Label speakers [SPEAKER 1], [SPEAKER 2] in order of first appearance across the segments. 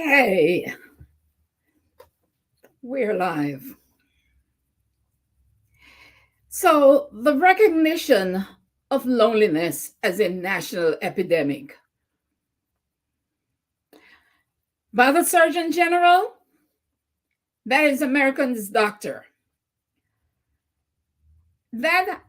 [SPEAKER 1] Okay, we're live. So, the recognition of loneliness as a national epidemic by the Surgeon General, that is American's doctor, that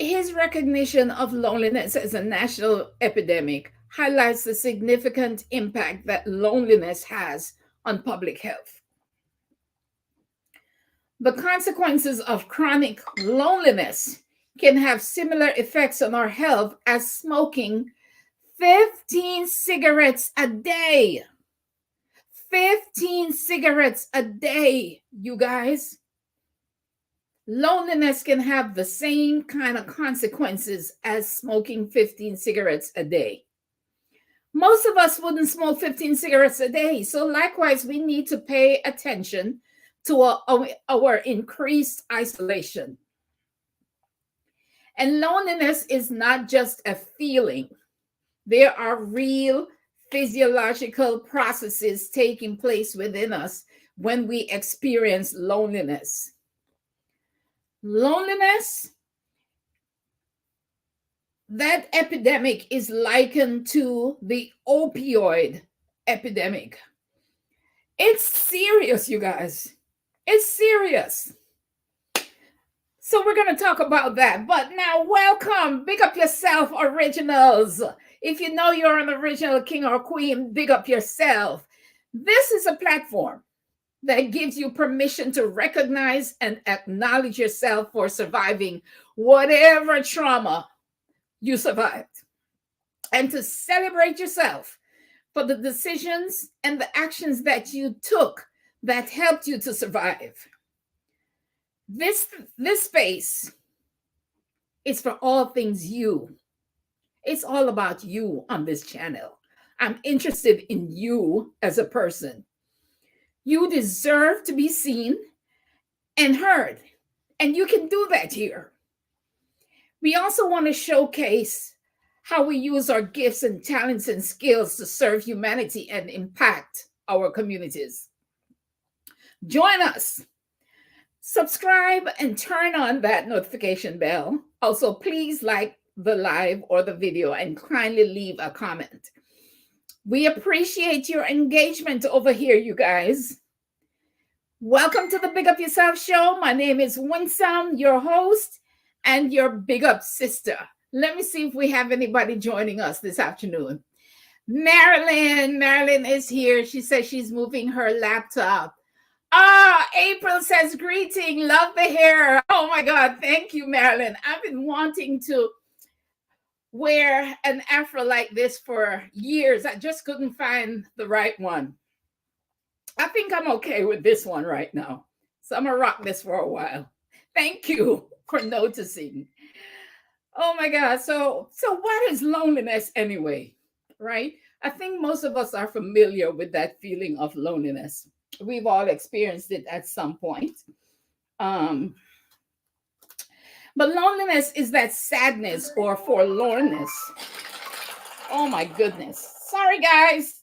[SPEAKER 1] his recognition of loneliness as a national epidemic highlights the significant impact that loneliness has on public health. The consequences of chronic loneliness can have similar effects on our health as smoking 15 cigarettes a day. 15 cigarettes a day, you guys. Loneliness can have the same kind of consequences as smoking 15 cigarettes a day. Most of us wouldn't smoke 15 cigarettes a day. So, likewise, we need to pay attention to our increased isolation. And loneliness is not just a feeling, there are real physiological processes taking place within us when we experience loneliness. Loneliness, that epidemic is likened to the opioid epidemic. It's serious, you guys. It's serious. So we're going to talk about that. But now, welcome. Big up yourself, originals. If you know you're an original king or queen, big up yourself. This is a platform that gives you permission to recognize and acknowledge yourself for surviving whatever trauma you survived, and to celebrate yourself for the decisions and the actions that you took that helped you to survive. This space is for all things you. It's all about you on this channel. I'm interested in you as a person. You deserve to be seen and heard, and you can do that here. We also want to showcase how we use our gifts and talents and skills to serve humanity and impact our communities. Join us. Subscribe and turn on that notification bell. Also, please like the live or the video and kindly leave a comment. We appreciate your engagement over here, you guys. Welcome to the Big Up Yourself show. My name is YuSelf, your host and your big up sister. Let me see if we have anybody joining us this afternoon. Marilyn is here. She says she's moving her laptop. April says, greeting, love the hair. Oh my God, thank you, Marilyn. I've been wanting to wear an afro like this for years. I just couldn't find the right one. I think I'm okay with this one right now. So I'm gonna rock this for a while. Thank you for noticing. Oh my God, so what is loneliness anyway, right? I think most of us are familiar with that feeling of loneliness. We've all experienced it at some point. But loneliness is that sadness or forlornness. Oh my goodness. Sorry, guys.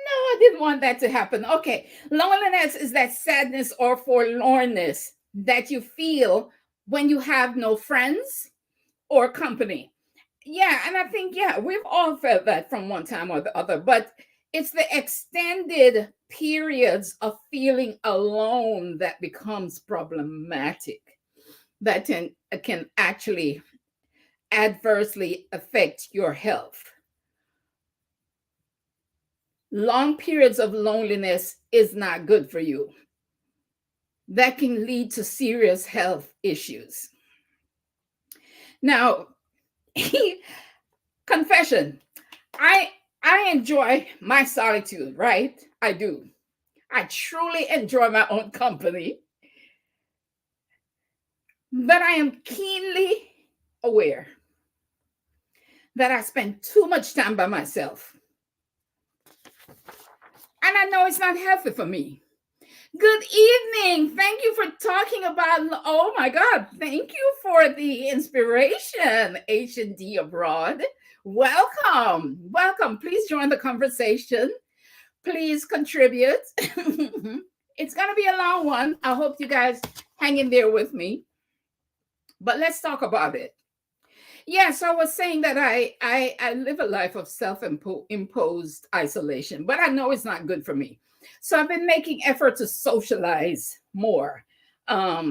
[SPEAKER 1] No, I didn't want that to happen. Okay. Loneliness is that sadness or forlornness that you feel when you have no friends or company. Yeah, and I think, we've all felt that from one time or the other, but it's the extended periods of feeling alone that becomes problematic, that can actually adversely affect your health. Long periods of loneliness is not good for you. That can lead to serious health issues. Now, confession, I enjoy my solitude, right? I do. I truly enjoy my own company. But I am keenly aware that I spend too much time by myself. And I know it's not healthy for me. Good evening. Thank you for talking about, oh my God, thank you for the inspiration, H&D Abroad. Welcome. Welcome. Please join the conversation. Please contribute. It's going to be a long one. I hope you guys hang in there with me. But let's talk about it. Yes, I was saying that I live a life of self-imposed isolation, but I know it's not good for me. So I've been making effort to socialize more,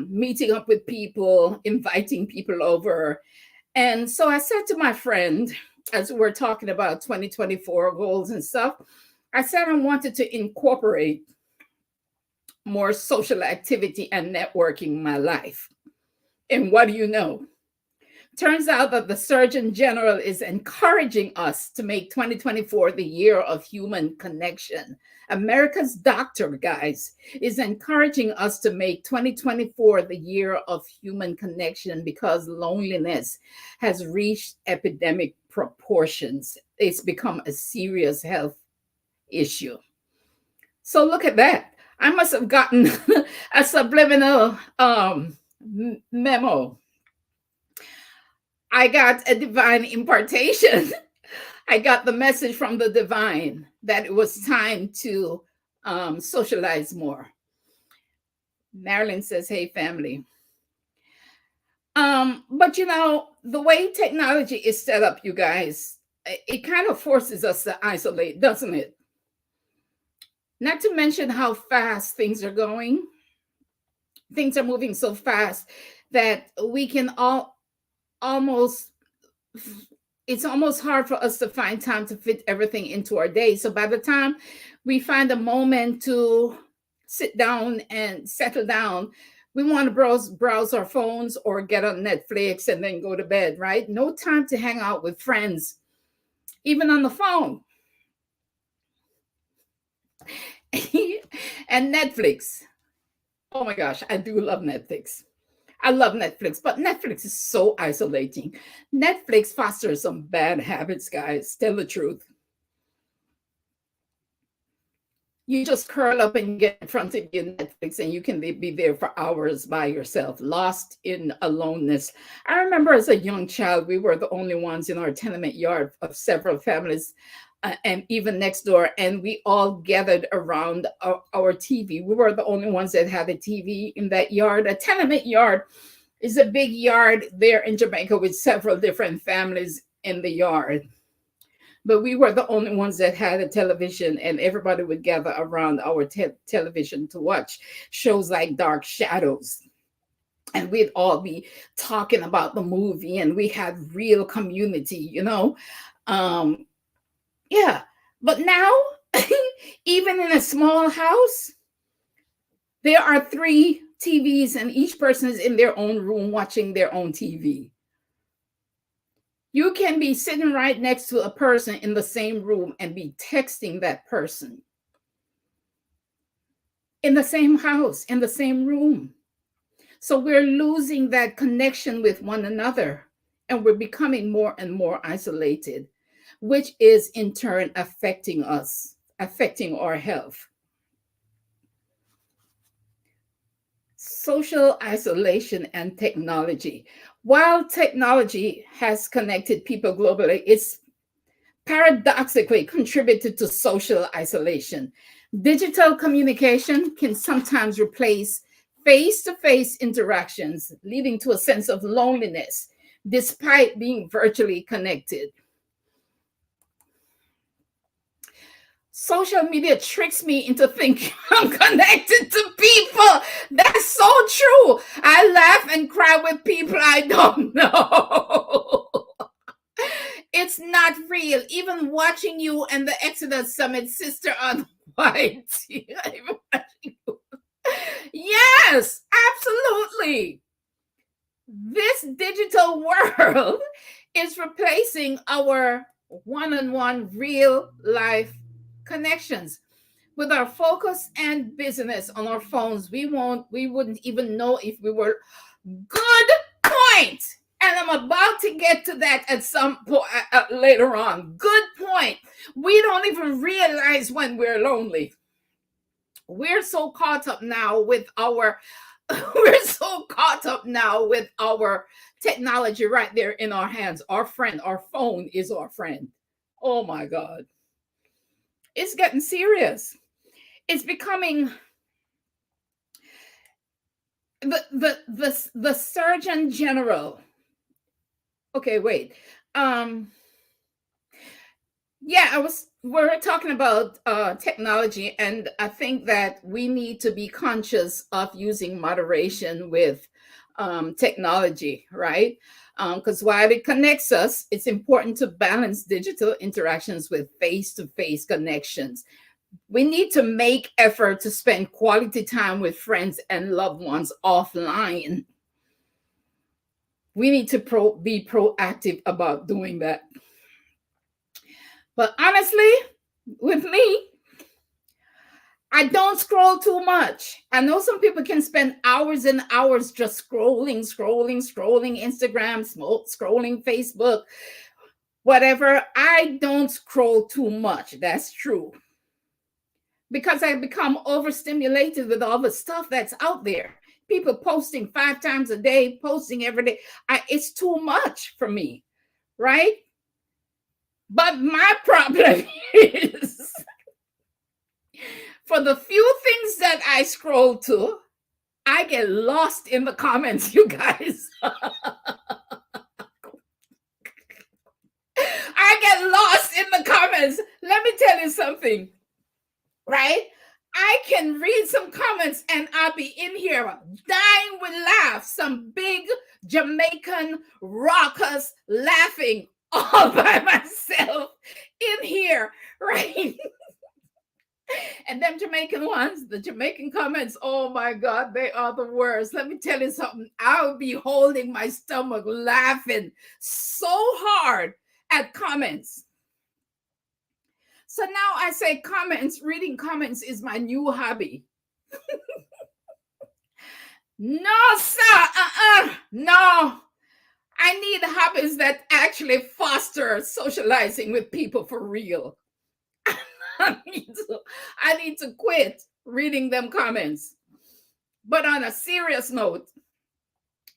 [SPEAKER 1] meeting up with people, inviting people over. And so I said to my friend, as we were talking about 2024 goals and stuff, I said I wanted to incorporate more social activity and networking in my life. And what do you know? Turns out that the Surgeon General is encouraging us to make 2024 the year of human connection. America's doctor, guys, is encouraging us to make 2024 the year of human connection because loneliness has reached epidemic proportions. It's become a serious health issue. So look at that. I must have gotten a subliminal memo. I got a divine impartation. I got the message from the divine that it was time to socialize more. Marilyn says, hey, family. But you know, the way technology is set up, you guys, it kind of forces us to isolate, doesn't it? Not to mention how fast things are going. Things are moving so fast that we can almost it's almost hard for us to find time to fit everything into our day. So by the time we find a moment to sit down and settle down, we want to browse our phones or get on Netflix and then go to bed, right? No time to hang out with friends, even on the phone. And Netflix. Oh my gosh, I do love Netflix. I love Netflix, but Netflix is so isolating. Netflix fosters some bad habits, guys. Tell the truth. You just curl up and you get in front of your Netflix and you can be there for hours by yourself, lost in aloneness. I remember as a young child, we were the only ones in our tenement yard of several families and even next door, and we all gathered around our TV. We were the only ones that had a TV in that yard. A tenement yard is a big yard there in Jamaica with several different families in the yard. But we were the only ones that had a television, and everybody would gather around our television to watch shows like Dark Shadows. And we'd all be talking about the movie, and we had real community, you know. Yeah. But now, even in a small house, there are 3 TVs, and each person is in their own room watching their own TV. You can be sitting right next to a person in the same room and be texting that person in the same house, in the same room. So we're losing that connection with one another, and we're becoming more and more isolated, which is in turn affecting us, affecting our health. Social isolation and technology. While technology has connected people globally, it's paradoxically contributed to social isolation. Digital communication can sometimes replace face to face interactions, leading to a sense of loneliness despite being virtually connected. Social media tricks me into thinking I'm connected to people. That's so true. I laugh and cry with people I don't know. It's not real. Even watching you and the Exodus Summit, Sister on White. Yes, absolutely. This digital world is replacing our one-on-one real life connections. With our focus and business on our phones, we wouldn't even know if we were. Good point. And I'm about to get to that at some point later on. Good point. We don't even realize when we're lonely. We're so caught up now with our We're so caught up now with our technology right there in our hands. Our friend, our phone is our friend. Oh my God. It's getting serious. It's becoming the Surgeon General. Okay, wait. Um, yeah, we're talking about technology, and I think that we need to be conscious of using moderation with technology, right? Because while it connects us, it's important to balance digital interactions with face-to-face connections. We need to make effort to spend quality time with friends and loved ones offline. We need to be proactive about doing that. But honestly, with me, I don't scroll too much. I know some people can spend hours and hours just scrolling Instagram, scrolling Facebook, whatever. I don't scroll too much. That's true. Because I become overstimulated with all the stuff that's out there. People posting 5 times a day, posting every day. It's too much for me, right? But my problem is for the few things that I scroll to, I get lost in the comments, you guys. I get lost in the comments. Let me tell you something, right? I can read some comments and I'll be in here dying with laugh. Some big Jamaican rockers laughing all by myself in here, right? And them Jamaican ones, the Jamaican comments, oh my God, they are the worst. Let me tell you something. I'll be holding my stomach laughing so hard at comments. So now I say comments, reading comments is my new hobby. No, sir. No. I need hobbies that actually foster socializing with people for real. I need to quit reading them comments. But on a serious note,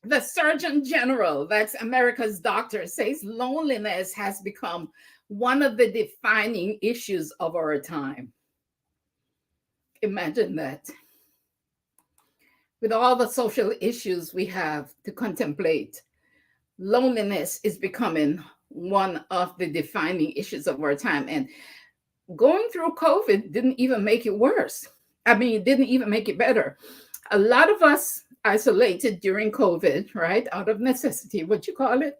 [SPEAKER 1] the Surgeon General, that's America's doctor, says loneliness has become one of the defining issues of our time. Imagine that. With all the social issues we have to contemplate, loneliness is becoming one of the defining issues of our time. And going through COVID didn't even make it worse. I mean, it didn't even make it better. A lot of us isolated during COVID, right? Out of necessity, what you call it?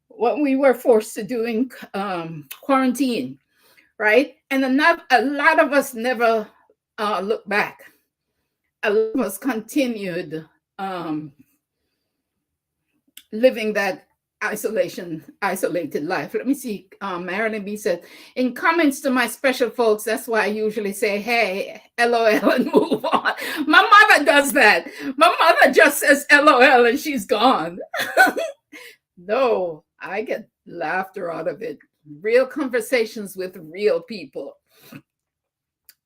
[SPEAKER 1] What we were forced to do in quarantine, right? And a lot of us never looked back. A lot of us continued living that isolated life. Let me see. Marilyn B said, in comments to my special folks, that's why I usually say, hey, LOL and move on. My mother does that. My mother just says LOL and she's gone. No, I get laughter out of it. Real conversations with real people.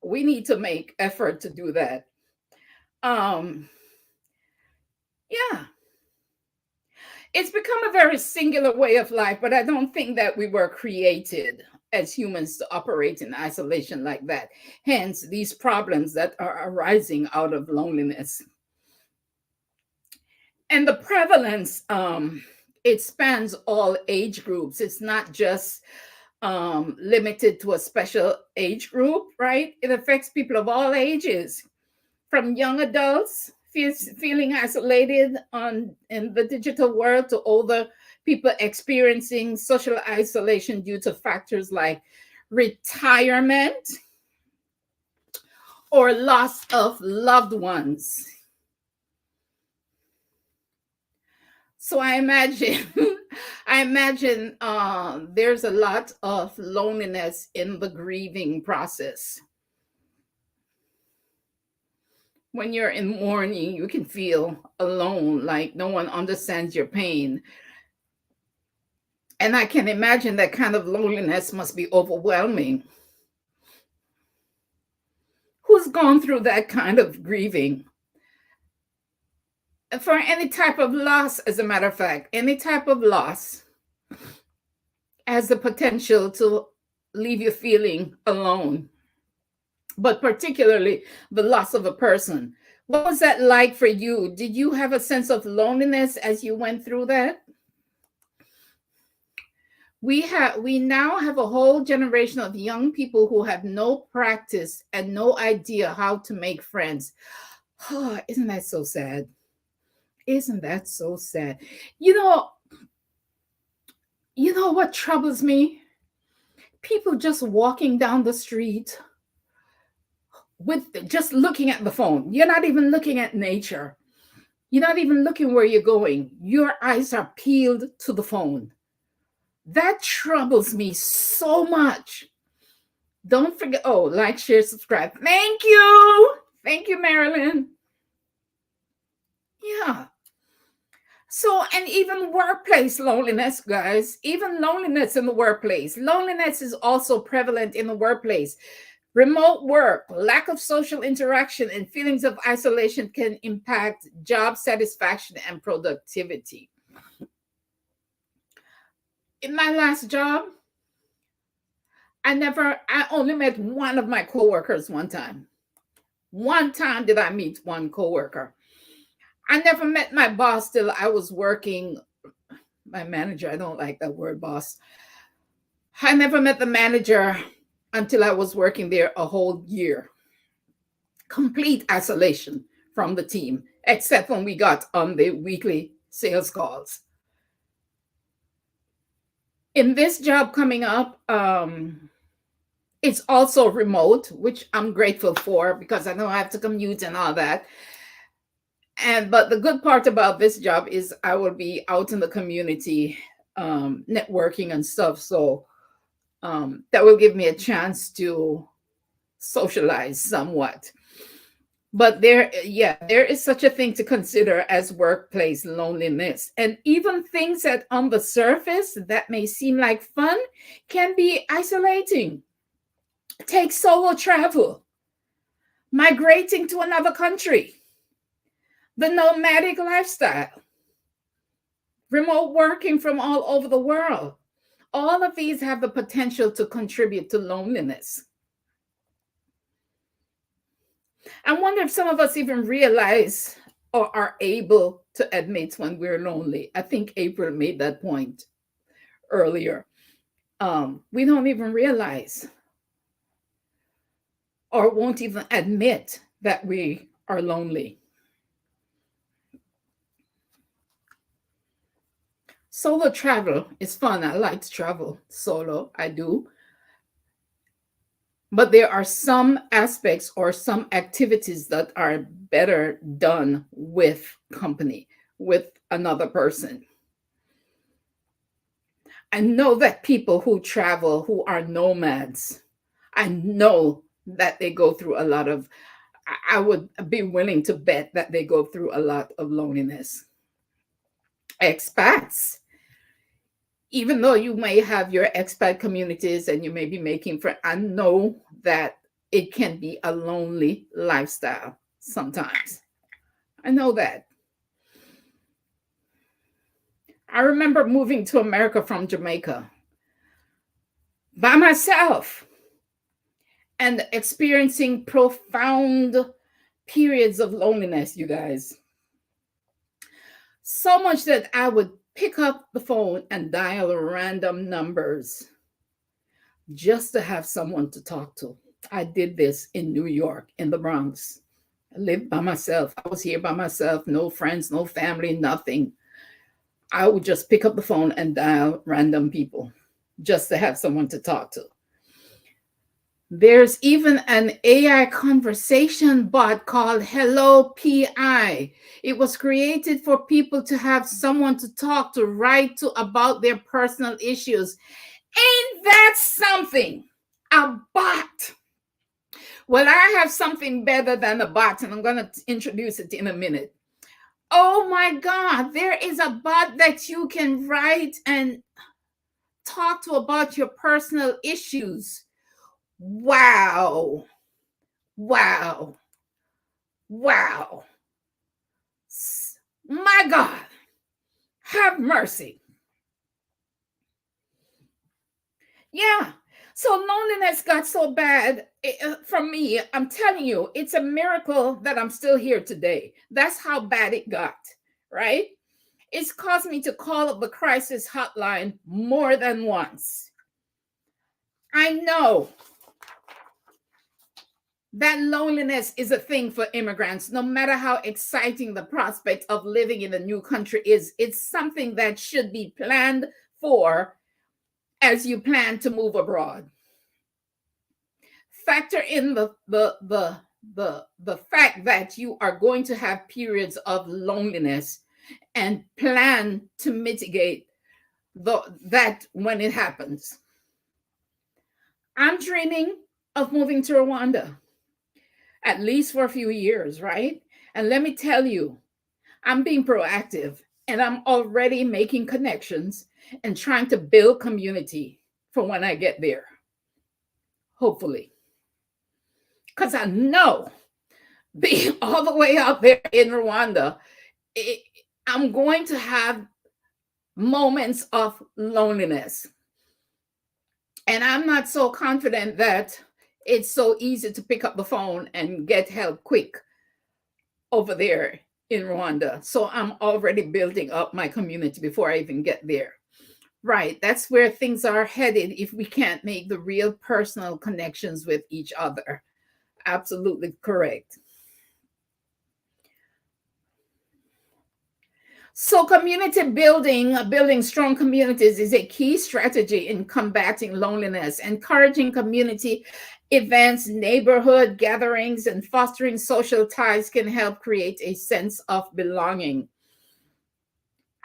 [SPEAKER 1] We need to make effort to do that. Yeah. It's become a very singular way of life, but I don't think that we were created as humans to operate in isolation like that. Hence, these problems that are arising out of loneliness. And the prevalence, it spans all age groups. It's not just limited to a special age group, right? It affects people of all ages, from young adults feeling isolated in the digital world to older people experiencing social isolation due to factors like retirement or loss of loved ones. So I imagine there's a lot of loneliness in the grieving process. When you're in mourning, you can feel alone, like no one understands your pain. And I can imagine that kind of loneliness must be overwhelming. Who's gone through that kind of grieving? For any type of loss, as a matter of fact, any type of loss has the potential to leave you feeling alone, but particularly the loss of a person. What was that like for you? Did you have a sense of loneliness as you went through that? We now have a whole generation of young people who have no practice and no idea how to make friends. Oh, isn't that so sad? Isn't that so sad? You know, you know what troubles me? People just walking down the street with just looking at the phone. You're not even looking at nature. You're not even looking where you're going. Your eyes are peeled to the phone. That troubles me so much. Don't forget, oh, like, share, subscribe. Thank you. Thank you, Marilyn. Yeah. So, and even workplace loneliness, guys, even loneliness in the workplace. Loneliness is also prevalent in the workplace. Remote work, lack of social interaction, and feelings of isolation can impact job satisfaction and productivity. In my last job, I only met one of my coworkers one time. One time did I meet one coworker. I never met my boss till I was working, my manager. I don't like that word, boss. I never met the manager until I was working there a whole year. Complete isolation from the team, except when we got on the weekly sales calls. In this job coming up, it's also remote, which I'm grateful for because I don't have to commute and all that. But the good part about this job is I will be out in the community, networking and stuff. So that will give me a chance to socialize somewhat. But there is such a thing to consider as workplace loneliness. And even things that on the surface that may seem like fun can be isolating. Take solo travel, migrating to another country, the nomadic lifestyle, remote working from all over the world. All of these have the potential to contribute to loneliness. I wonder if some of us even realize or are able to admit when we're lonely. I think April made that point earlier. We don't even realize or won't even admit that we are lonely. Solo travel is fun. I like to travel solo. I do. But there are some aspects or some activities that are better done with company, with another person. I know that people who travel, who are nomads, I know that they go through a lot of, I would be willing to bet that they go through a lot of loneliness. Expats, even though you may have your expat communities and you may be making friends, I know that it can be a lonely lifestyle sometimes. I know that. I remember moving to America from Jamaica by myself and experiencing profound periods of loneliness, you guys. So much that I would pick up the phone and dial random numbers just to have someone to talk to. I did this in New York, in the Bronx. I lived by myself. I was here by myself, no friends, no family, nothing. I would just pick up the phone and dial random people just to have someone to talk to. There's even an AI conversation bot called Hello PI. It was created for people to have someone to talk to, write to about their personal issues. Ain't that something? A bot. Well, I have something better than a bot, and I'm going to introduce it in a minute. Oh my God, there is a bot that you can write and talk to about your personal issues. Wow. Wow. Wow. My God, have mercy. Yeah. So loneliness got so bad from me. I'm telling you, it's a miracle that I'm still here today. That's how bad it got, right? It's caused me to call up the crisis hotline more than once. I know that loneliness is a thing for immigrants, no matter how exciting the prospect of living in a new country is. It's something that should be planned for as you plan to move abroad. Factor in the fact that you are going to have periods of loneliness and plan to mitigate that when it happens. I'm dreaming of moving to Rwanda, at least for a few years, right? And let me tell you, I'm being proactive and I'm already making connections and trying to build community for when I get there, hopefully. Because I know being all the way out there in Rwanda, I'm going to have moments of loneliness. And I'm not so confident that it's so easy to pick up the phone and get help quick over there in Rwanda. So I'm already building up my community before I even get there. Right. That's where things are headed if we can't make the real personal connections with each other. Absolutely correct. So community building strong communities is a key strategy in combating loneliness. Encouraging community events, neighborhood gatherings, and fostering social ties can help create a sense of belonging.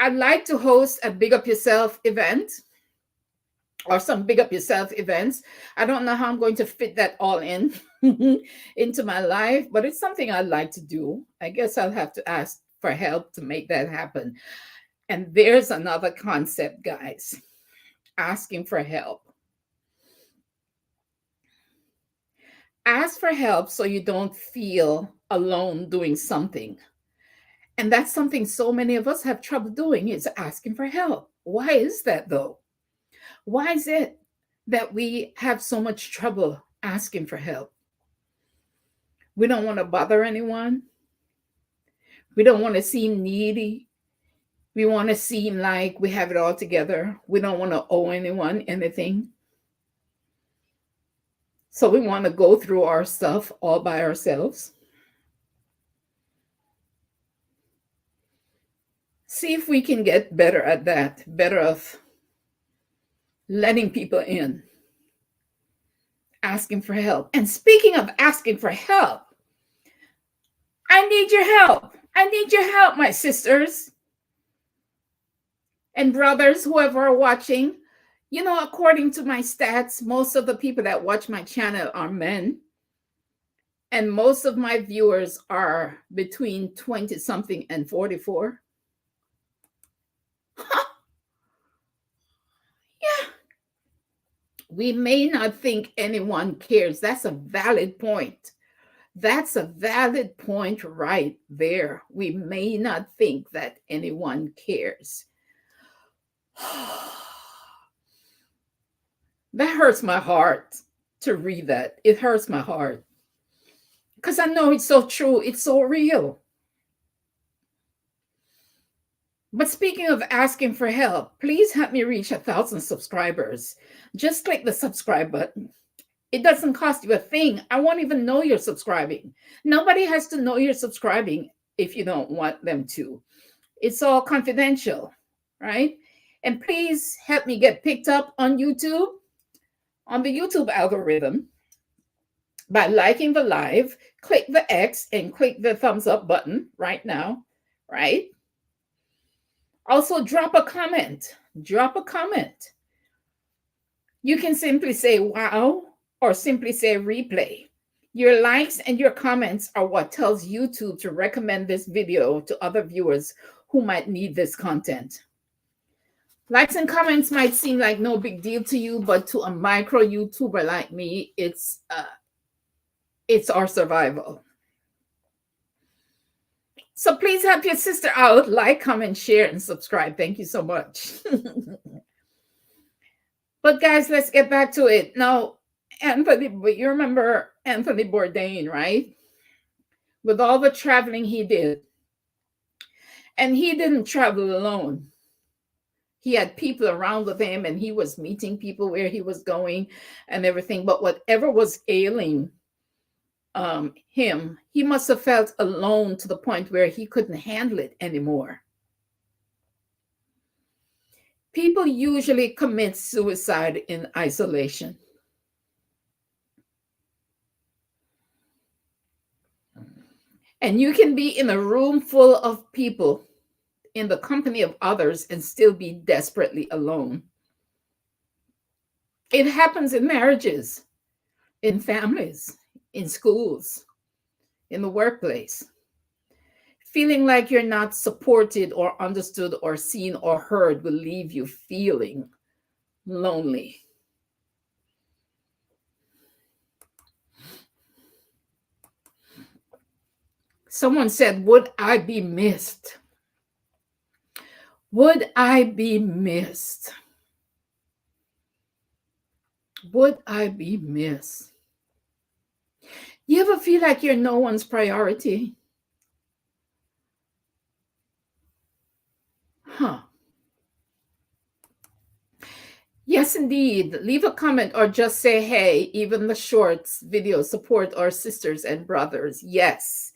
[SPEAKER 1] I'd like to host a Big Up Yourself event or some Big Up Yourself events. I don't know how I'm going to fit that all in into my life, but it's something I'd like to do. I guess I'll have to ask for help to make that happen. And there's another concept, guys, asking for help. Ask for help so you don't feel alone doing something. And that's something so many of us have trouble doing, is asking for help. Why is that though? Why is it that we have so much trouble asking for help? We don't want to bother anyone. We don't want to seem needy. We want to seem like we have it all together. We don't want to owe anyone anything. So we want to go through our stuff all by ourselves. See if we can get better at that, better of letting people in, asking for help. And speaking of asking for help, I need your help. I need your help, my sisters and brothers, whoever are watching. You know, according to my stats, most of the people that watch my channel are men. And most of my viewers are between 20 something and 44. Yeah. We may not think anyone cares. That's a valid point. That's a valid point right there. We may not think that anyone cares. That hurts my heart to read that. It hurts my heart. Because I know it's so true. It's so real. But speaking of asking for help, please help me reach 1,000 subscribers. Just click the subscribe button. It doesn't cost you a thing. I won't even know you're subscribing. Nobody has to know you're subscribing if you don't want them to. It's all confidential, right? And please help me get picked up on YouTube, on the YouTube algorithm, by liking the live. Click the X and click the thumbs up button right now, right? Also, drop a comment. Drop a comment. You can simply say wow or simply say replay. Your likes and your comments are what tells YouTube to recommend this video to other viewers who might need this content. Likes and comments might seem like no big deal to you, but to a micro YouTuber like me, it's our survival. So please help your sister out. Like, comment, share, and subscribe. Thank you so much. But guys, let's get back to it. Now, Anthony, but you remember Anthony Bourdain, right? With all the traveling he did. And he didn't travel alone. He had people around with him and he was meeting people where he was going and everything. But whatever was ailing him, he must have felt alone to the point where he couldn't handle it anymore. People usually commit suicide in isolation. And you can be in a room full of people in the company of others and still be desperately alone. It happens in marriages, in families, in schools, in the workplace. Feeling like you're not supported or understood or seen or heard will leave you feeling lonely. Someone said, would I be missed? Would I be missed? Would I be missed? You ever feel like you're no one's priority? Huh. Yes, indeed. Leave a comment or just say, hey, even the shorts video support our sisters and brothers. Yes.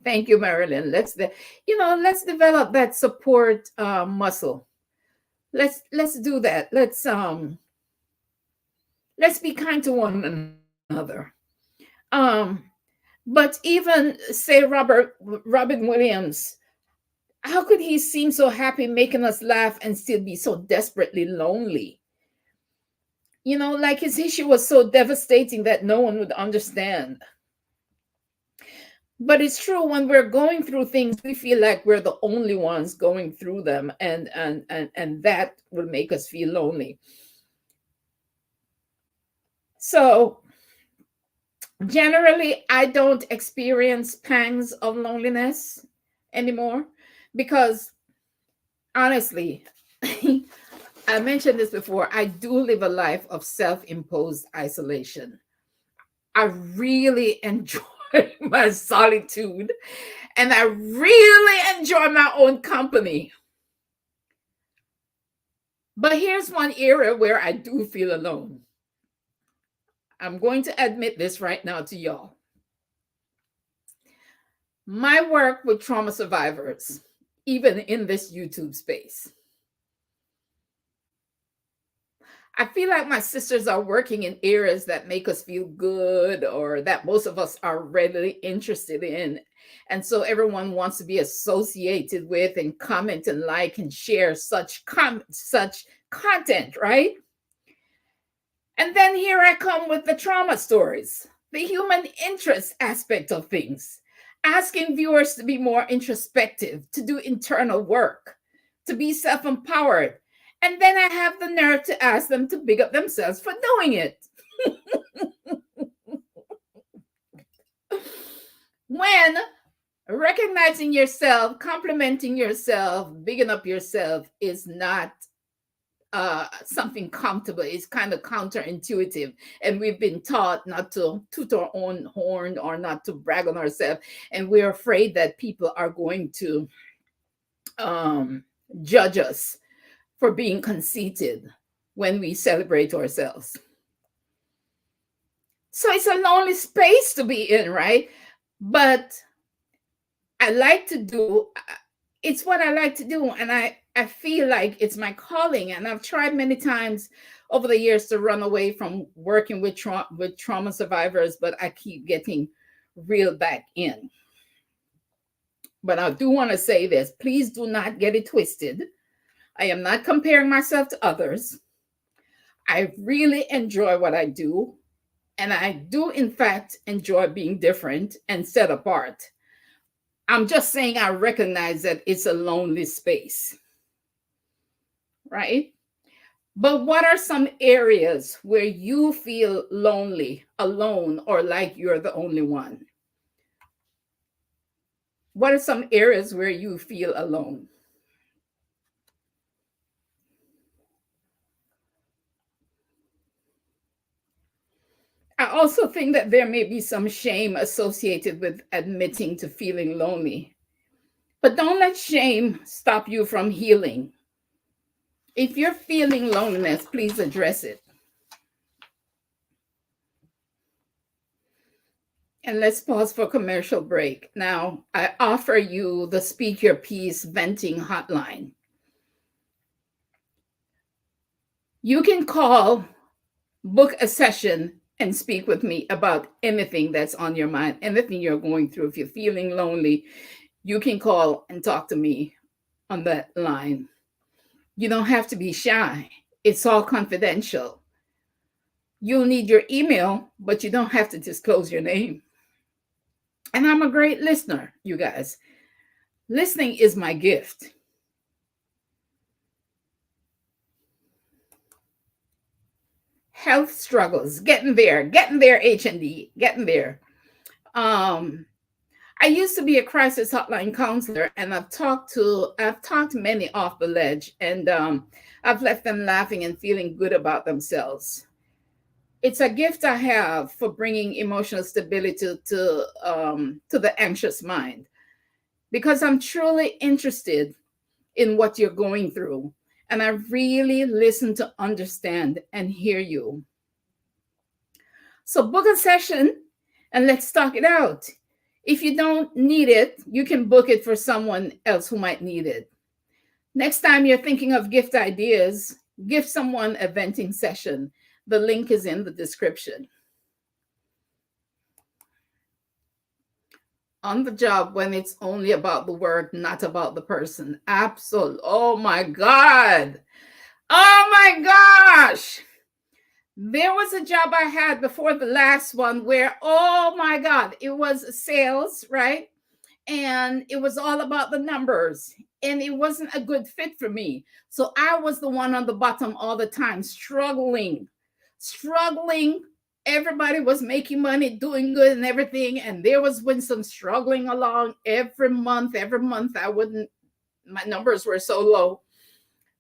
[SPEAKER 1] Thank you, Marilyn. Let's develop that support muscle. Let's do that. Let's be kind to one another. But even say Robin Williams, how could he seem so happy making us laugh and still be so desperately lonely? Like his issue was so devastating that no one would understand. But it's true, when we're going through things, we feel like we're the only ones going through them, and that will make us feel lonely. So generally, I don't experience pangs of loneliness anymore because honestly, I mentioned this before, I do live a life of self-imposed isolation. I really enjoy my solitude and I really enjoy my own company. But here's one area where I do feel alone. I'm going to admit this right now to y'all. My work with trauma survivors, even in this YouTube space, I feel like my sisters are working in areas that make us feel good or that most of us are readily interested in. And so everyone wants to be associated with and comment and like and share such content, right? And then here I come with the trauma stories, the human interest aspect of things, asking viewers to be more introspective, to do internal work, to be self-empowered. And then I have the nerve to ask them to big up themselves for doing it. When recognizing yourself, complimenting yourself, bigging up yourself is not something comfortable, it's kind of counterintuitive, and we've been taught not to toot our own horn or not to brag on ourselves, and we're afraid that people are going to judge us for being conceited when we celebrate ourselves. So it's a lonely space to be in, right? But it's what I like to do, and I feel like it's my calling, and I've tried many times over the years to run away from working with trauma survivors, but I keep getting reeled back in. But I do want to say this, please do not get it twisted. I am not comparing myself to others. I really enjoy what I do, and I do in fact enjoy being different and set apart. I'm just saying I recognize that it's a lonely space, right? But what are some areas where you feel lonely, alone, or like you're the only one? What are some areas where you feel alone? I also think that there may be some shame associated with admitting to feeling lonely. But don't let shame stop you from healing. If you're feeling loneliness, please address it. And let's pause for commercial break. Now, I offer you the Speak Your Piece venting hotline. You can call, book a session, and speak with me about anything that's on your mind, anything you're going through. If you're feeling lonely, you can call and talk to me on that line. You don't have to be shy, it's all confidential. You'll need your email, but you don't have to disclose your name. And I'm a great listener, you guys. Listening is my gift. Health struggles, getting there, H&D, getting there. Um, I used to be a crisis hotline counselor, and I've talked many off the ledge, and I've left them laughing and feeling good about themselves. It's a gift I have for bringing emotional stability to the anxious mind, because I'm truly interested in what you're going through, and I really listen to understand and hear you. So book a session and let's talk it out. If you don't need it, you can book it for someone else who might need it. Next time you're thinking of gift ideas, give someone a venting session. The link is in the description. On the job when it's only about the work, not about the person. Absolutely. Oh my God. Oh my gosh. There was a job I had before the last one where, oh my God, it was sales, right? And it was all about the numbers, and it wasn't a good fit for me. So I was the one on the bottom all the time, struggling. Everybody was making money, doing good and everything. And there was when some struggling along every month, my numbers were so low.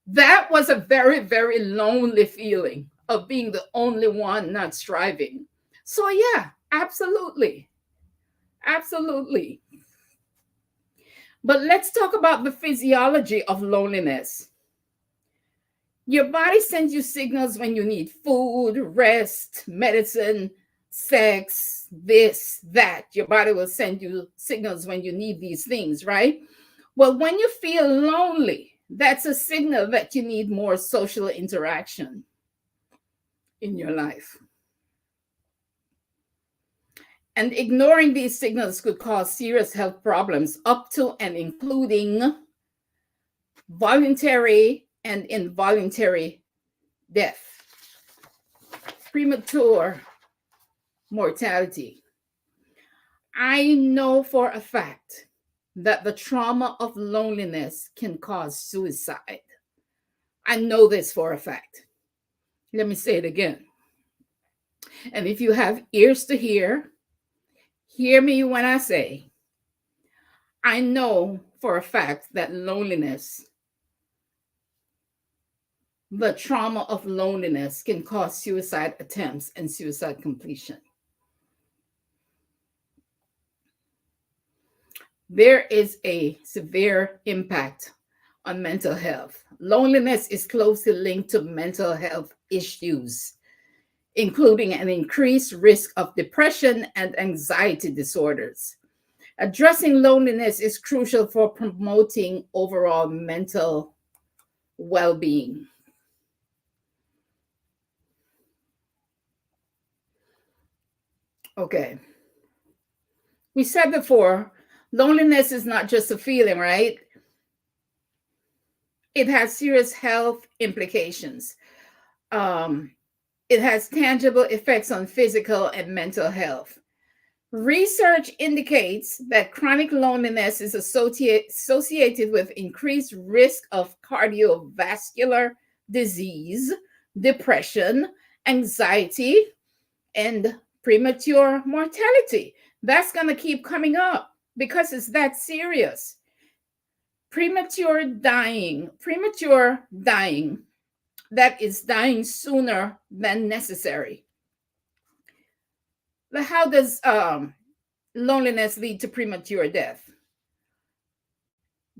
[SPEAKER 1] That was a very, very lonely feeling of being the only one not striving. So, yeah, absolutely. Absolutely. But let's talk about the physiology of loneliness. Your body sends you signals when you need food, rest, medicine, sex, this, that. Your body will send you signals when you need these things, right? Well, when you feel lonely, that's a signal that you need more social interaction in your life. And ignoring these signals could cause serious health problems, up to and including voluntary and involuntary death, premature mortality. I know for a fact that the trauma of loneliness can cause suicide. I know this for a fact. Let me say it again. And if you have ears to hear me when I say, I know for a fact that loneliness, the trauma of loneliness, can cause suicide attempts and suicide completion. There is a severe impact on mental health. Loneliness is closely linked to mental health issues, including an increased risk of depression and anxiety disorders. Addressing loneliness is crucial for promoting overall mental well being. Okay. We said before, loneliness is not just a feeling, right? It has serious health implications. It has tangible effects on physical and mental health. Research indicates that chronic loneliness is associated with increased risk of cardiovascular disease, depression, anxiety, and premature mortality. That's going to keep coming up. because it's that serious. Premature dying, that is dying sooner than necessary. But how does loneliness lead to premature death?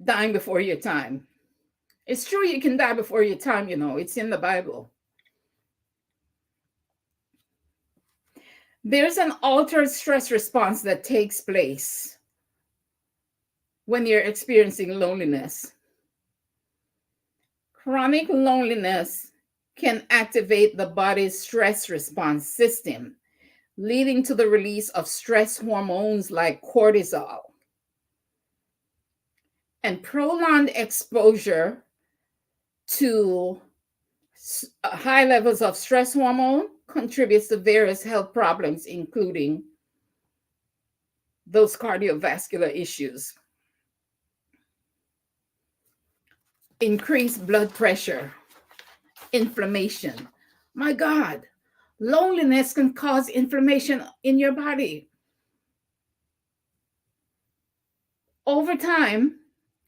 [SPEAKER 1] Dying before your time. It's true you can die before your time, it's in the Bible. There's an altered stress response that takes place when you're experiencing loneliness. Chronic loneliness can activate the body's stress response system, leading to the release of stress hormones like cortisol. And prolonged exposure to high levels of stress hormone contributes to various health problems, including those cardiovascular issues, increased blood pressure, inflammation. My God, loneliness can cause inflammation in your body. Over time,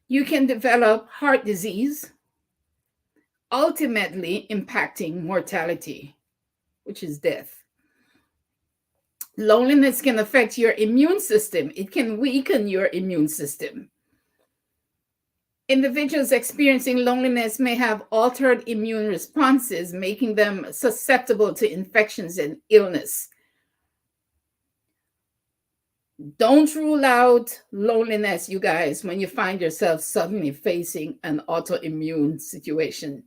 [SPEAKER 1] you can develop heart disease, ultimately impacting mortality, which is death. Loneliness can affect your immune system. It can weaken your immune system. Individuals experiencing loneliness may have altered immune responses, making them susceptible to infections and illness. Don't rule out loneliness, you guys, when you find yourself suddenly facing an autoimmune situation.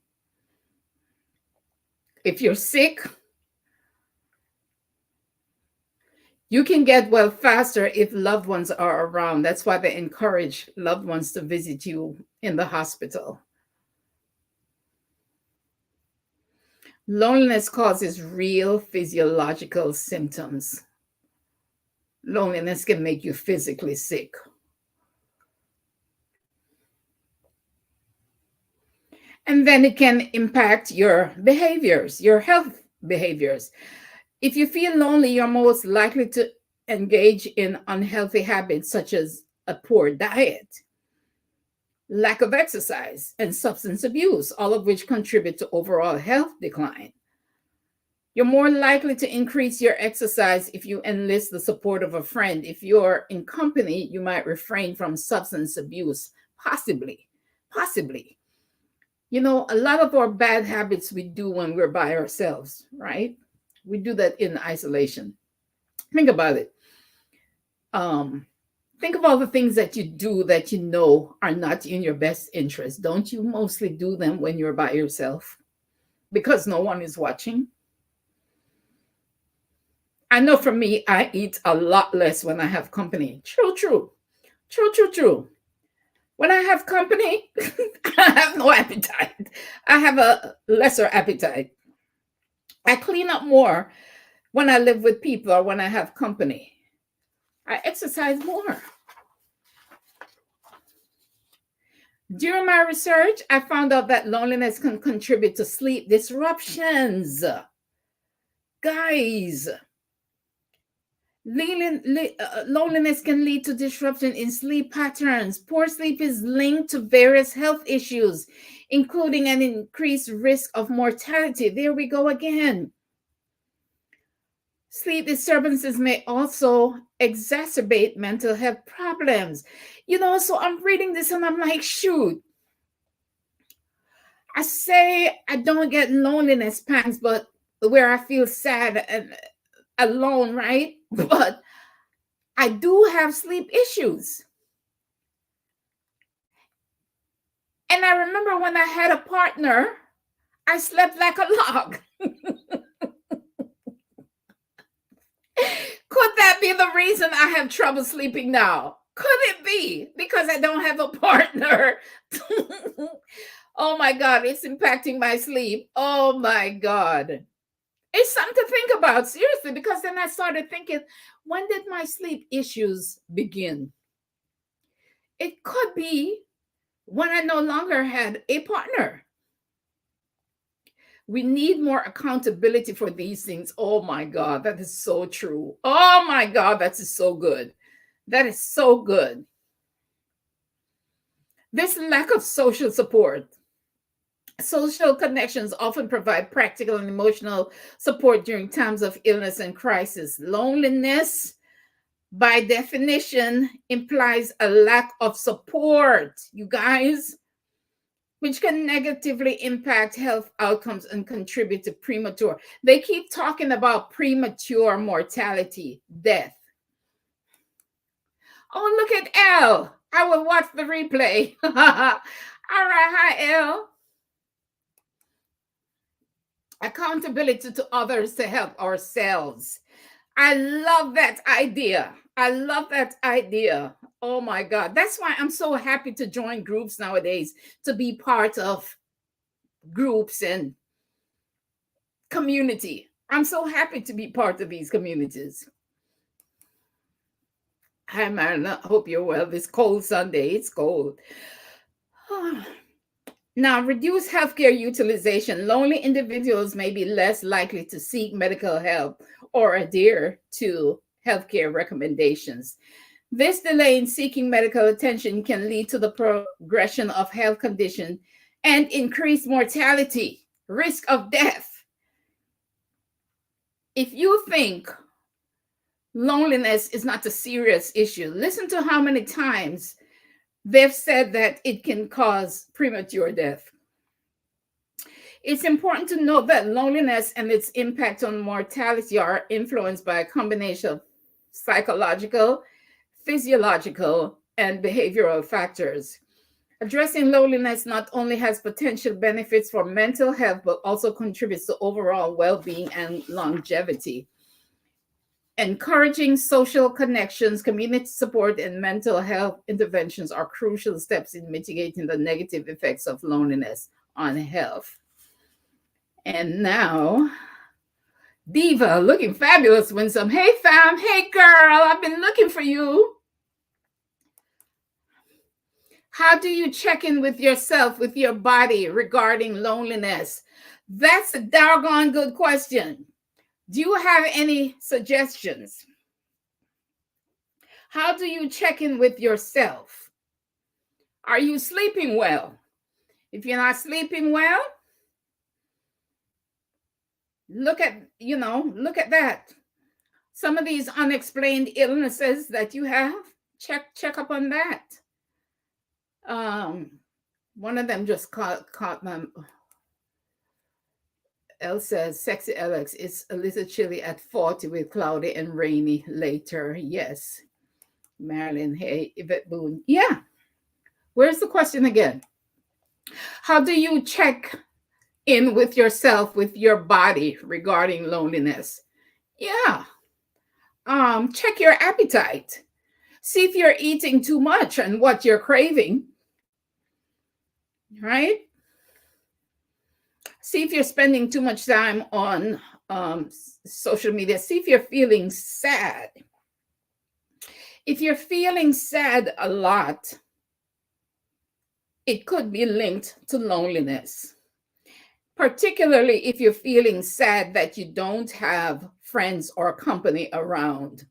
[SPEAKER 1] If you're sick, you can get well faster if loved ones are around. That's why they encourage loved ones to visit you in the hospital. Loneliness causes real physiological symptoms. Loneliness can make you physically sick. And then it can impact your behaviors, your health behaviors. If you feel lonely, you're most likely to engage in unhealthy habits such as a poor diet, lack of exercise, and substance abuse, all of which contribute to overall health decline. You're more likely to increase your exercise if you enlist the support of a friend. If you're in company, you might refrain from substance abuse, possibly. A lot of our bad habits we do when we're by ourselves, right? We do that in isolation. Think about it. Think of all the things that you do that you know are not in your best interest. Don't you mostly do them when you're by yourself because no one is watching? I know for me, I eat a lot less when I have company. True. When I have company, I have no appetite. I have a lesser appetite. I clean up more when I live with people or when I have company. I exercise more. During my research, I found out that loneliness can contribute to sleep disruptions. Guys, loneliness can lead to disruption in sleep patterns. Poor sleep is linked to various health issues, including an increased risk of mortality. There we go again. Sleep disturbances may also exacerbate mental health problems. So I'm reading this and I'm like, shoot. I say I don't get loneliness pangs, but where I feel sad and alone, right? But I do have sleep issues. And I remember when I had a partner, I slept like a log. Could that be the reason I have trouble sleeping now? Could it be because I don't have a partner? Oh my God, it's impacting my sleep. Oh my God. It's something to think about, seriously, because then I started thinking, when did my sleep issues begin? It could be when I no longer had a partner. We need more accountability for these things. Oh my God, that is so true. Oh my God, that is so good. That is so good. This lack of social support. Social connections often provide practical and emotional support during times of illness and crisis. Loneliness, by definition, implies a lack of support, you guys, which can negatively impact health outcomes and contribute to premature. They keep talking about premature mortality, death. Oh, look at Elle. I will watch the replay. All right, hi, Elle. Accountability to others to help ourselves. I love that idea. I love that idea. Oh my God. That's why I'm so happy to join groups nowadays, to be part of groups and community. I'm so happy to be part of these communities. Hi, Marla. Hope you're well. This cold Sunday, it's cold. Now, reduce healthcare utilization. Lonely individuals may be less likely to seek medical help or adhere to healthcare recommendations. This delay in seeking medical attention can lead to the progression of health condition and increased mortality, risk of death. If you think loneliness is not a serious issue, listen to how many times they've said that it can cause premature death. It's important to note that loneliness and its impact on mortality are influenced by a combination of psychological, physiological, and behavioral factors. Addressing loneliness not only has potential benefits for mental health, but also contributes to overall well-being and longevity. Encouraging social connections, community support, and mental health interventions are crucial steps in mitigating the negative effects of loneliness on health. And now, Diva, looking fabulous, Winsome. Hey, fam. Hey, girl. I've been looking for you. How do you check in with yourself, with your body regarding loneliness? That's a doggone good question. Do you have any suggestions? How do you check in with yourself? Are you sleeping well? If you're not sleeping well, look at that. Some of these unexplained illnesses that you have, check up on that. One of them just caught my. Elle says, "Sexy Alex, it's a little chilly at 40 with cloudy and rainy later." Yes. Marilyn, hey, Yvette Boone. Yeah. Where's the question again? How do you check in with yourself, with your body regarding loneliness? Yeah. Check your appetite. See if you're eating too much and what you're craving. Right? See if you're spending too much time on social media. See if you're feeling sad. If you're feeling sad a lot, it could be linked to loneliness. Particularly if you're feeling sad that you don't have friends or company around.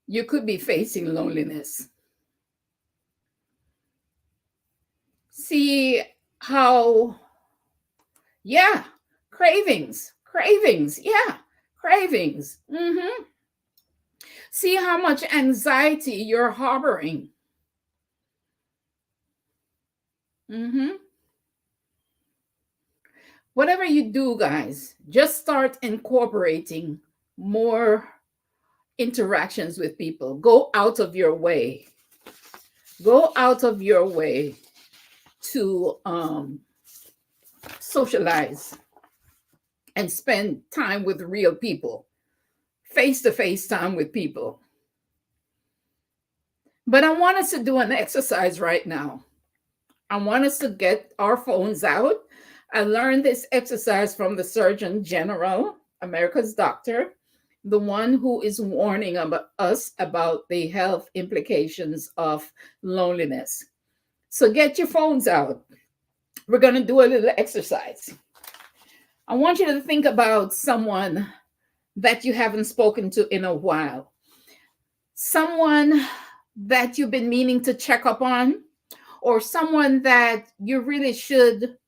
[SPEAKER 1] You could be facing loneliness. See how, yeah, cravings, yeah, cravings. See how much anxiety you're harboring. Whatever you do, guys, just start incorporating more interactions with people. Go out of your way. Go out of your way to socialize and spend time with real people, face-to-face time with people. But I want us to do an exercise right now. I want us to get our phones out. I learned this exercise from the Surgeon General, America's doctor, the one who is warning us about the health implications of loneliness. So get your phones out. We're going to do a little exercise. I want you to think about someone that you haven't spoken to in a while. someone that you've been meaning to check up on, or someone that you really should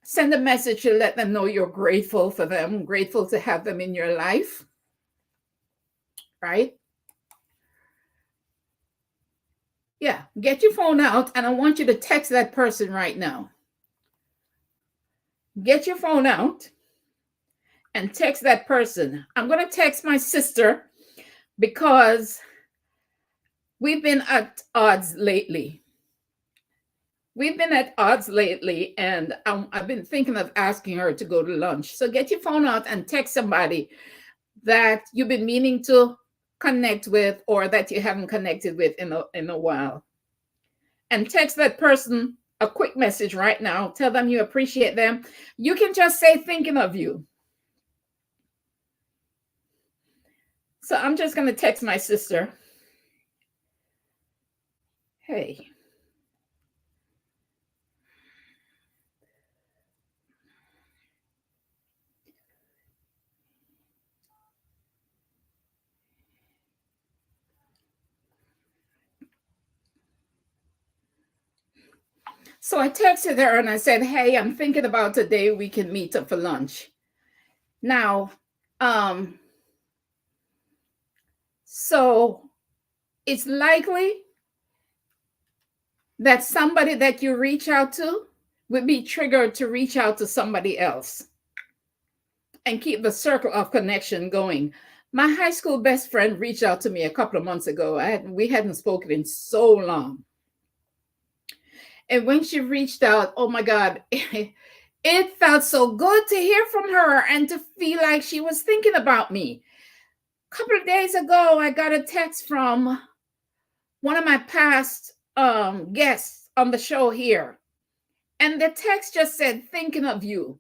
[SPEAKER 1] send a message to let them know you're grateful for them, grateful to have them in your life, right? Yeah, get your phone out and I want you to text that person right now. Get your phone out and text that person. I'm going to text my sister because we've been at odds lately. We've been at odds lately, and I've been thinking of asking her to go to lunch. So get your phone out and text somebody that you've been meaning to connect with or that you haven't connected with in a while. And text that person a quick message right now. Tell them you appreciate them. You can just say thinking of you. So I'm just going to text my sister. Hey. So I texted her and I said, hey, I'm thinking about a day we can meet up for lunch. Now, so it's likely that somebody that you reach out to would be triggered to reach out to somebody else and keep the circle of connection going. My high school best friend reached out to me a couple of months ago. We hadn't spoken in so long. And when she reached out, oh my God, it felt so good to hear from her and to feel like she was thinking about me. A couple of days ago, I got a text from one of my past guests on the show here. And the text just said, thinking of you.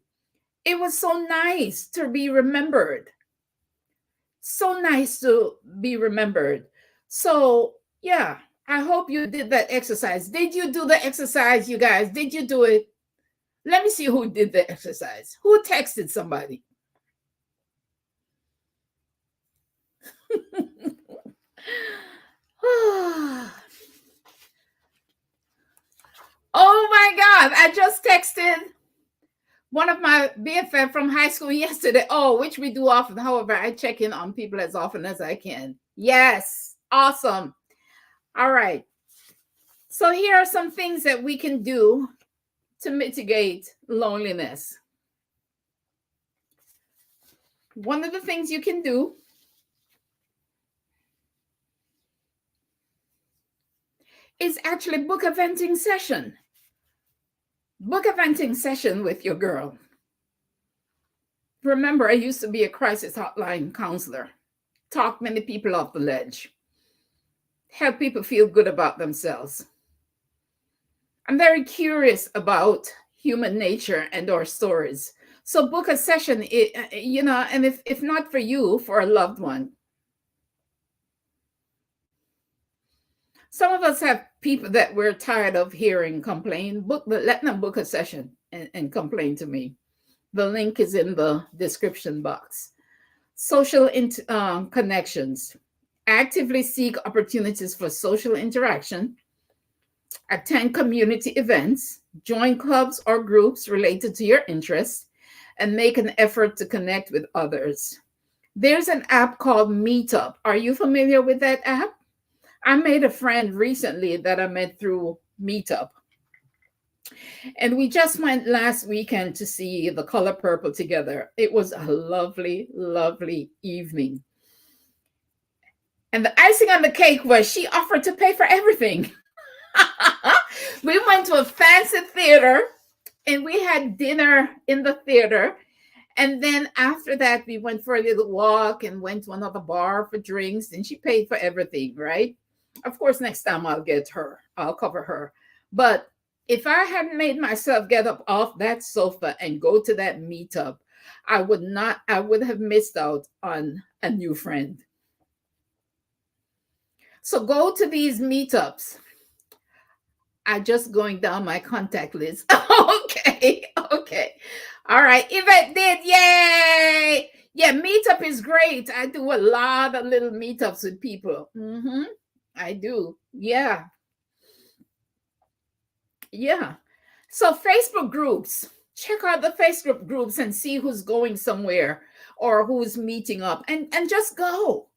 [SPEAKER 1] It was so nice to be remembered. So nice to be remembered. So, yeah, I hope you did that exercise. Did you do the exercise, you guys? Did you do it? Let me see who did the exercise. Who texted somebody? Oh my God, I just texted one of my BFF from high school yesterday. Oh, which we do often. However, I check in on people as often as I can. Yes, awesome. All right. So here are some things that we can do to mitigate loneliness. One of the things you can do is actually book a venting session. Book a venting session with your girl. Remember, I used to be a crisis hotline counselor. Talk many people off the ledge. Help people feel good about themselves. I'm very curious about human nature and our stories. So book a session, and if not for you, for a loved one. Some of us have people that we're tired of hearing complain. Let them book a session and complain to me. The link is in the description box. Social connections. Actively seek opportunities for social interaction. Attend community events. Join clubs or groups related to your interests. And make an effort to connect with others. There's an app called Meetup. Are you familiar with that app? I made a friend recently that I met through Meetup. And we just went last weekend to see The Color Purple together. It was a lovely, lovely evening. And the icing on the cake was she offered to pay for everything. We went to a fancy theater and we had dinner in the theater. And then after that, we went for a little walk and went to another bar for drinks. And she paid for everything, right? Of course, next time I'll cover her. But if I hadn't made myself get up off that sofa and go to that meetup, I would have missed out on a new friend. So go to these meetups. I'm just going down my contact list. Okay. All right. Yvette did. Yay. Yeah, meetup is great. I do a lot of little meetups with people. I do. Yeah. Yeah. So Facebook groups, check out the Facebook groups and see who's going somewhere or who's meeting up, and just go.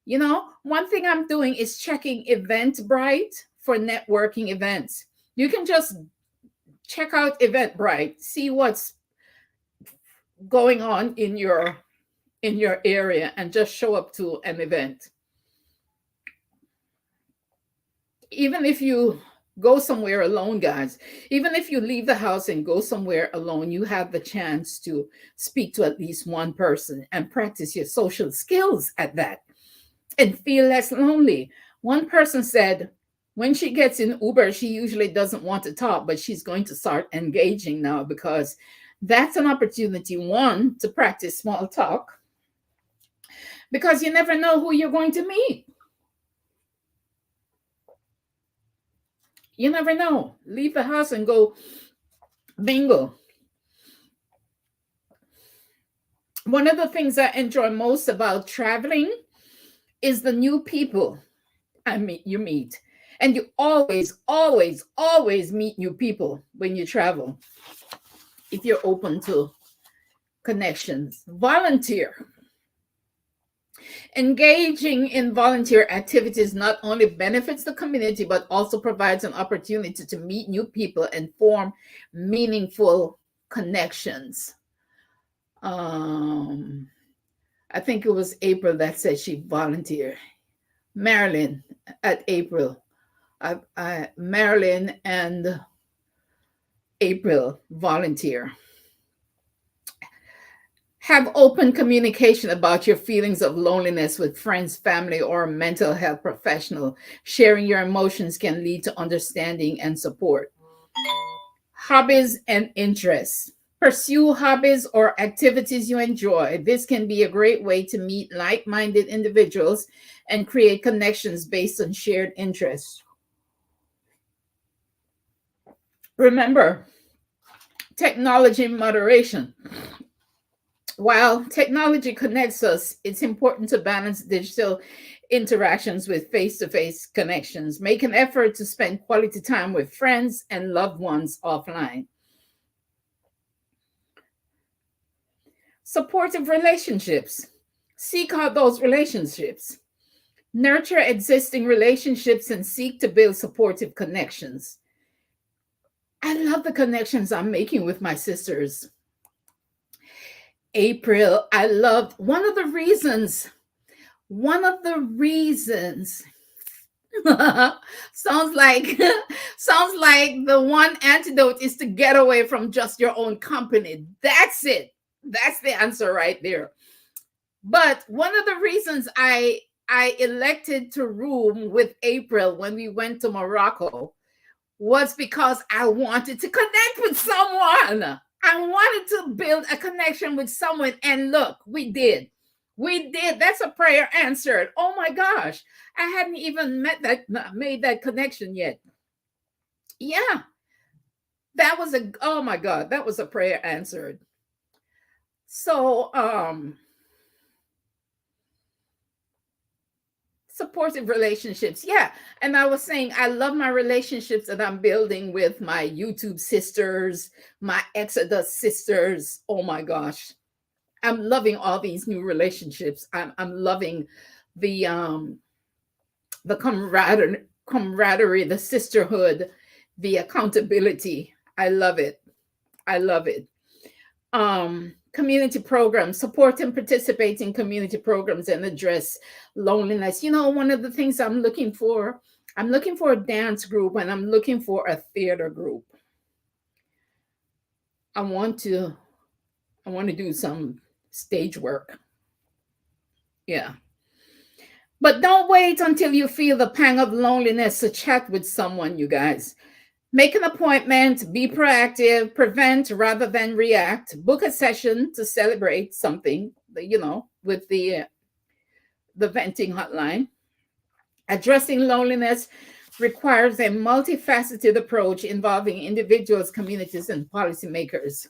[SPEAKER 1] One thing I'm doing is checking Eventbrite for networking events. You can just check out Eventbrite, see what's going on in your area, and just show up to an event. Even if you go somewhere alone, guys, even if you leave the house and go somewhere alone, you have the chance to speak to at least one person and practice your social skills at that and feel less lonely. One person said when she gets in Uber, she usually doesn't want to talk, but she's going to start engaging now because that's an opportunity, one, to practice small talk, because you never know who you're going to meet. You never know. Leave the house and go bingo. One of the things I enjoy most about traveling is the new people you meet. And you always, always, always meet new people when you travel, if you're open to connections. Volunteer. Engaging in volunteer activities not only benefits the community, but also provides an opportunity to meet new people and form meaningful connections. I think it was April that said she volunteered. Marilyn at April. Marilyn and April volunteer. Have open communication about your feelings of loneliness with friends, family, or a mental health professional. Sharing your emotions can lead to understanding and support. Hobbies and interests. Pursue hobbies or activities you enjoy. This can be a great way to meet like minded individuals and create connections based on shared interests. Remember, technology moderation. While technology connects us, it's important to balance digital interactions with face to face connections. Make an effort to spend quality time with friends and loved ones offline. Supportive relationships. Seek out those relationships. Nurture existing relationships and seek to build supportive connections. I love the connections I'm making with my sisters. April, I loved one of the reasons sounds like sounds like the one antidote is to get away from just your own company. That's it. That's the answer right there. But one of the reasons I elected to room with April when we went to Morocco was because I wanted to connect with someone. I wanted to build a connection with someone. And look, we did. We did. That's a prayer answered. Oh my gosh. I hadn't even made that connection yet. Yeah. Oh my God, that was a prayer answered. So supportive relationships. Yeah. And I was saying, I love my relationships that I'm building with my YouTube sisters, my Exodus sisters. Oh my gosh. I'm loving all these new relationships. I'm loving the camaraderie, the sisterhood, the accountability. I love it. I love it. Community programs, support and participate in community programs and address loneliness. One of the things I'm looking for a dance group, and I'm looking for a theater group. I want to do some stage work. Yeah. But don't wait until you feel the pang of loneliness to chat with someone, you guys. Make an appointment, be proactive, prevent rather than react. Book a session to celebrate something, with the venting hotline. Addressing loneliness requires a multifaceted approach involving individuals, communities, and policymakers.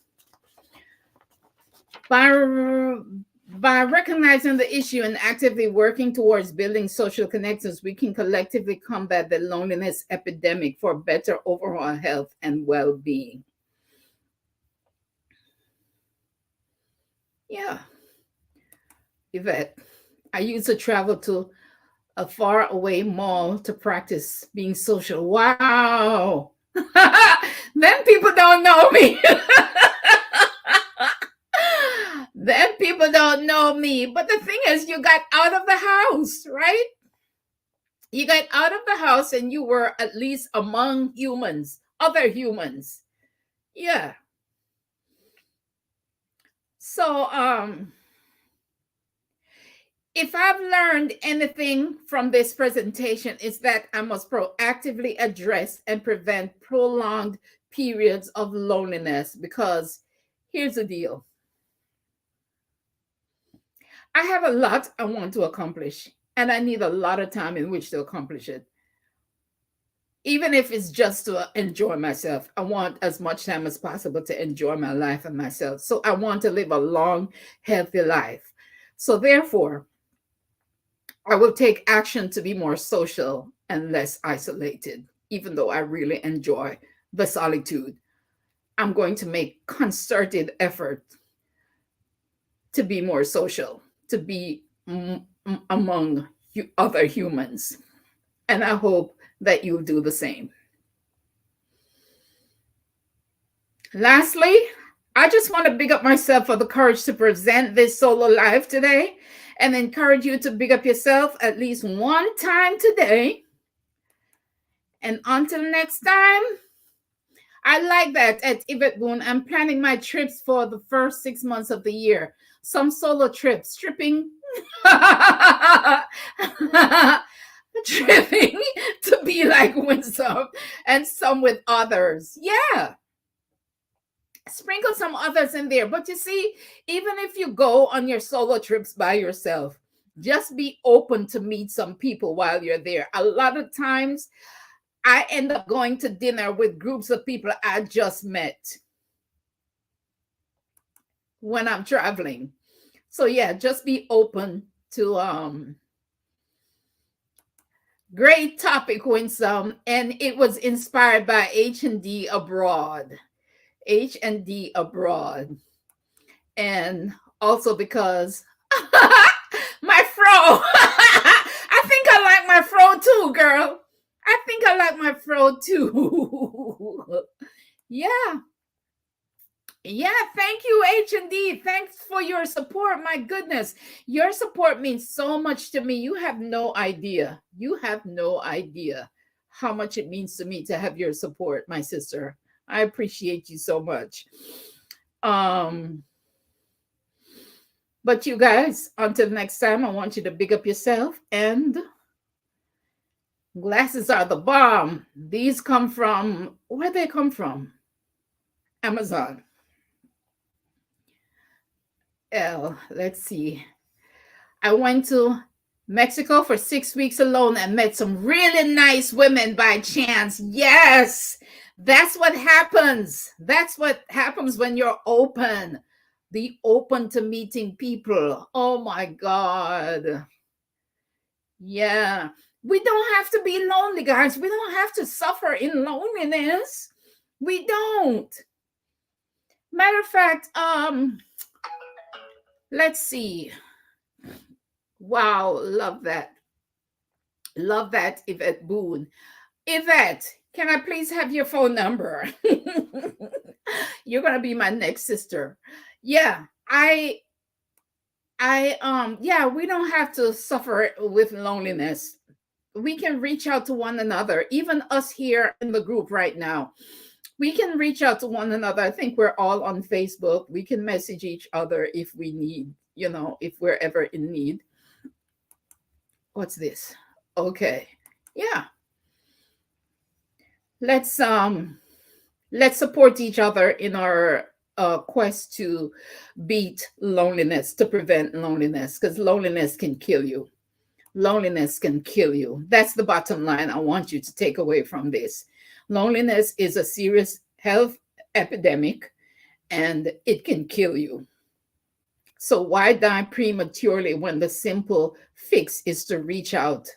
[SPEAKER 1] By recognizing the issue and actively working towards building social connections, we can collectively combat the loneliness epidemic for better overall health and well-being. Yeah, Yvette, I used to travel to a far away mall to practice being social. Wow. Then people don't know me. Then people don't know me. But the thing is, you got out of the house, right? You got out of the house and you were at least among humans, other humans. Yeah. So, if I've learned anything from this presentation, is that I must proactively address and prevent prolonged periods of loneliness, because here's the deal. I have a lot I want to accomplish, and I need a lot of time in which to accomplish it. Even if it's just to enjoy myself, I want as much time as possible to enjoy my life and myself. So I want to live a long, healthy life. So therefore, I will take action to be more social and less isolated, even though I really enjoy the solitude. I'm going to make concerted effort to be more social, to be among other humans. And I hope that you'll do the same. Lastly, I just want to big up myself for the courage to present this solo live today, and encourage you to big up yourself at least one time today. And until next time, I like that at Yvette Boone. I'm planning my trips for the first 6 months of the year. Some solo trips, tripping, tripping to be like YuSelf, and some with others. Yeah. Sprinkle some others in there. But you see, even if you go on your solo trips by yourself, just be open to meet some people while you're there. A lot of times, I end up going to dinner with groups of people I just met when I'm traveling. So yeah, just be open to great topic, Winsome, and it was inspired by H&D Abroad. H&D Abroad. And also because my fro. I think I like my fro too, girl. I think I like my fro too. Yeah. Yeah, thank you, H&D. Thanks for your support. My goodness, your support means so much to me. You have no idea. You have no idea how much it means to me to have your support, my sister. I appreciate you so much. But you guys, until next time, I want you to big up yourself, and glasses are the bomb. These come from, where they come from? Amazon. Let's see. I went to Mexico for 6 weeks alone and met some really nice women by chance. Yes, that's what happens. That's what happens when you're open. Be open to meeting people. Oh my God. Yeah. We don't have to be lonely, guys. We don't have to suffer in loneliness. We don't. Matter of fact, let's see. Wow, love that. Love that, Yvette Boone. Yvette, can I please have your phone number? You're gonna be my next sister. Yeah, yeah, we don't have to suffer with loneliness. We can reach out to one another, even us here in the group right now. We can reach out to one another. I think we're all on Facebook. We can message each other if we need, if we're ever in need. What's this? Okay. Yeah. Let's support each other in our quest to beat loneliness, to prevent loneliness, because loneliness can kill you. Loneliness can kill you. That's the bottom line I want you to take away from this. Loneliness is a serious health epidemic, and it can kill you. So why die prematurely when the simple fix is to reach out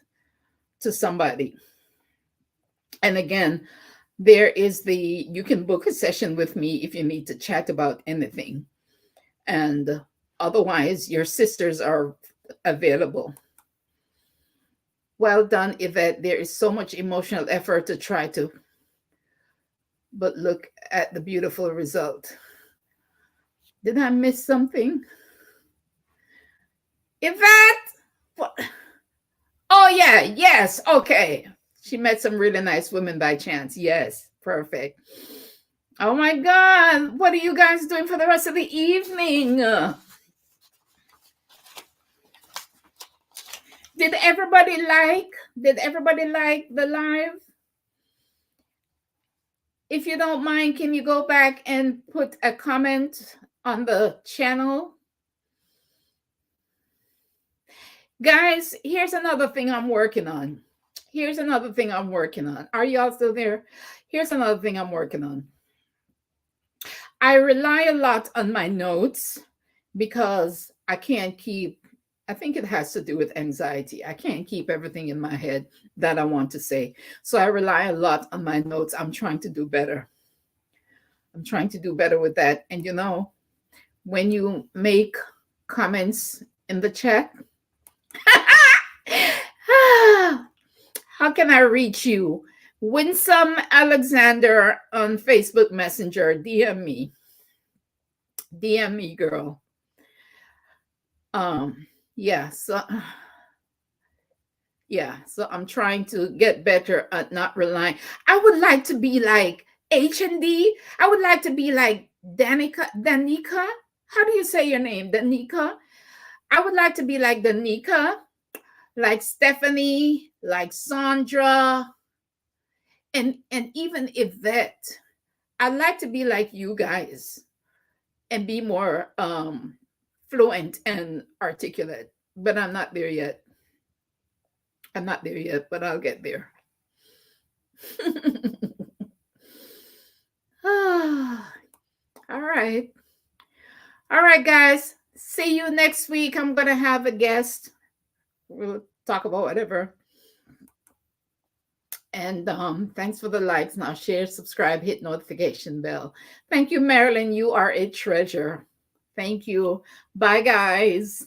[SPEAKER 1] to somebody? And again, there is you can book a session with me if you need to chat about anything. And otherwise, your sisters are available. Well done, Yvette. There is so much emotional effort to try to, but look at the beautiful result. Did I miss something? Yvette? What? Oh, yeah, yes, okay. She met some really nice women by chance. Yes, perfect. Oh my God, what are you guys doing for the rest of the evening? Did everybody like the live? If you don't mind, can you go back and put a comment on the channel? Guys, here's another thing I'm working on. Are y'all still there? Here's another thing I'm working on. I rely a lot on my notes because I think it has to do with anxiety. I can't keep everything in my head that I want to say. So I rely a lot on my notes. I'm trying to do better. With that. And when you make comments in the chat, how can I reach you? Winsome Alexander on Facebook Messenger. DM me, girl. So I'm trying to get better at not relying. I would like to be like H&D. I would like to be like Danica. How do you say your name? Danica. I would like to be like Danica, like Stephanie, like Sandra, and even Yvette. I'd like to be like you guys and be more fluent and articulate, but I'm not there yet. But I'll get there. All right, guys. See you next week. I'm gonna have a guest. We'll talk about whatever. And thanks for the likes. Now share, subscribe, hit notification bell. Thank you, Marilyn. You are a treasure. Thank you. Bye, guys.